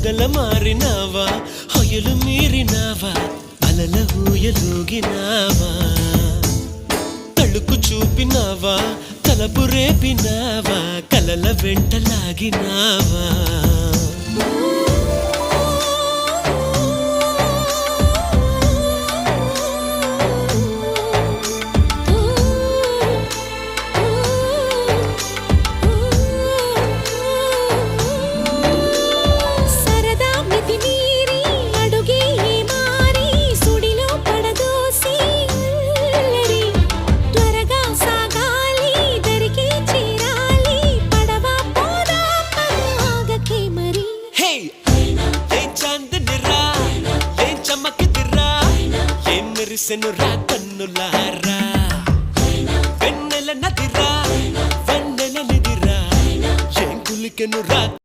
హొగల మారినావా హొయలు మీరినావా అలల ఊయలూగినావా తళుకు చూపినావా తలపు రేపినావా కలల వెంటలాగినావా మెరిసెనురా కన్నులారా వెన్నెల నదిరా వెన్నెల నిదిరా ఏం కులికెనురా